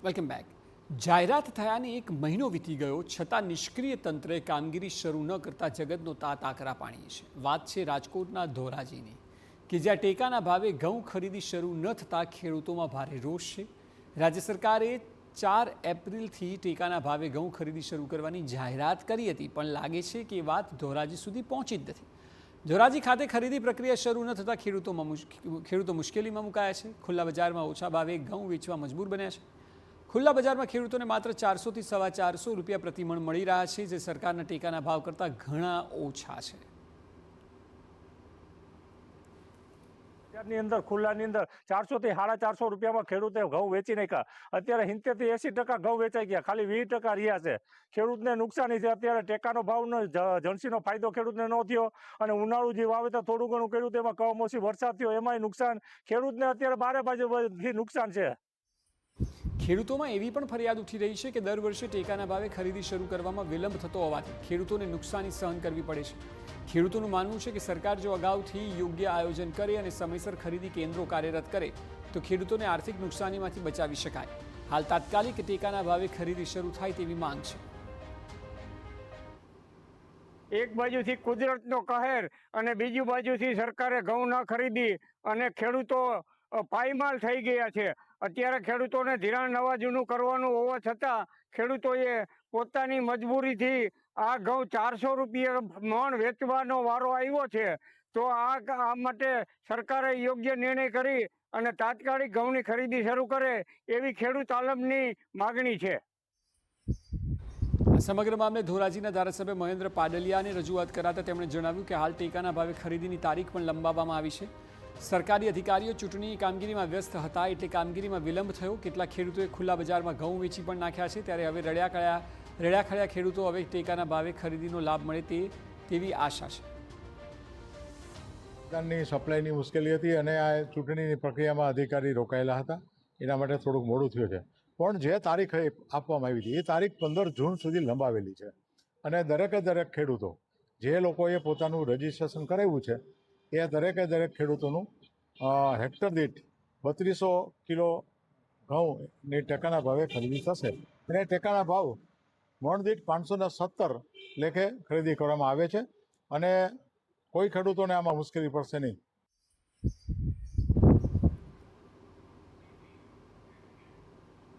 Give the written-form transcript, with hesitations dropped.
Welcome back. જાહેરાત થયાને એક મહિનો વીતી ગયો છતાં નિષ્ક્રિય તંત્રે કામગીરી શરૂ ન કરતા જગતનો તાત આકરા પાણીએ છે। વાત છે રાજકોટના ધોરાજીની, કે જ્યાં ટેકાના ભાવે ઘઉં ખરીદી શરૂ ન થતાં ખેડૂતોમાં ભારે રોષ છે। રાજ્ય સરકારે 4 એપ્રિલથી ટેકાના ભાવે ઘઉં ખરીદી શરૂ કરવાની જાહેરાત કરી હતી, પણ લાગે છે કે એ વાત ધોરાજી સુધી પહોંચી જ નથી। ધોરાજી ખાતે ખરીદી પ્રક્રિયા શરૂ ન થતાં ખેડૂતો મુશ્કેલીમાં મુકાયા છે। ખુલ્લા બજારમાં ઓછા ભાવે ઘઉં વેચવા મજબૂર બન્યા છે। ખુલ્લા બજારમાં ખેડૂતોને માત્ર 400 થી 450 રૂપિયા પ્રતિમણ મળી રહ્યા છે, જે સરકારના ટેકાના ભાવ કરતાં ઘણા ઓછા છે। ની અંદર ખુલ્લાની અંદર 400 થી 450 રૂપિયામાં ખેડૂતે ઘઉં વેચી નાખ્યા। અત્યારે 70 થી 80% ઘઉં વેચાઈ ગયા, ખાલી 20% રહ્યા છે। ખેડૂતને નુકસાની છે। અત્યારે ટેકાનો ભાવનો જણસીનો ફાયદો ખેડૂતને ન થયો, અને ઉનાળુ જે વાવેતર થોડું ઘણું ખેડૂત એમાં કમોસમી વરસાદ થયો એમાંય નુકસાન। ખેડૂતને અત્યારે બારે બાજુથી નુકસાન છે। ખેડૂતોમાં એવી પણ ફરિયાદ ઉઠી રહી છે કે દર વર્ષે ટેકાના ભાવે ખરીદી શરૂ કરવામાં વિલંબ થતો હોવાથી ખેડૂતોને નુકસાની સહન કરવી પડે છે। ખેડૂતોનું માનવું છે કે સરકાર જો અગાઉથી યોગ્ય આયોજન કરે અને સમયસર ખરીદી કેન્દ્રો કાર્યરત કરે તો ખેડૂતોને આર્થિક નુકસાનીમાંથી બચાવી શકાય। હાલ તાત્કાલિક ટેકાના ભાવે ખરીદી શરૂ થાય તેવી માંગ છે। એક બાજુથી કુદરતનો કહેર અને બીજી બાજુથી સરકારે ઘઉં ન ખરીદી અને ખેડૂતો પાયમાલ થઈ ગયા છે। અત્યારે ખેડૂતોને ધિરાણ નવા જૂનું કરવાનું હોવા છતાં ખેડૂતોએ પોતાની મજબૂરીથી આ ઘઉં 400 રૂપિયા મણ વેચવાનો વારો આવ્યો છે। તો આ માટે સરકારે યોગ્ય નિર્ણય કરી અને તાત્કાલિક ઘઉંની ખરીદી શરૂ કરે એવી ખેડૂત આલમની માગણી છે। સમગ્ર મામલે ધોરાજીના ધારાસભ્ય મહેન્દ્ર પાડલિયાને રજૂઆત કરાતા તેમણે જણાવ્યું કે હાલ ટેકાના ભાવે ખરીદીની તારીખ પણ લંબાવવામાં આવી છે। સરકારી અધિકારીઓ ચૂંટણીની કામગીરીમાં વ્યસ્ત હતા, એટલે કામગીરીમાં વિલંબ થયો। કેટલાક ખેડૂતોએ ખુલ્લા બજારમાં ઘઉં વેચી પણ નાખ્યા છે, ત્યારે હવે રડ્યા ખડ્યા ખેડૂતો હવે ટેકાના ભાવે ખરીદીનો લાભ મળે તેવી આશા છે। સરકારની સપ્લાયની મુશ્કેલી હતી અને આ ચૂંટણીની પ્રક્રિયામાં અધિકારી રોકાયેલા હતા, એના માટે થોડુંક મોડું થયું છે। પણ જે તારીખ આપવામાં આવી હતી એ તારીખ 15 જૂન સુધી લંબાવેલી છે, અને દરેક ખેડૂતો જે લોકોએ પોતાનું રજીસ્ટ્રેશન કરાવ્યું છે એ દરેક ખેડૂતોનું હેક્ટર દીઠ 3200 કિલો ઘઉંની ટેકાના ભાવે ખરીદી થશે, અને ટેકાના ભાવ મણ દીઠ 517 લેખે ખરીદી કરવામાં આવે છે, અને કોઈ ખેડૂતોને આમાં મુશ્કેલી પડશે નહીં।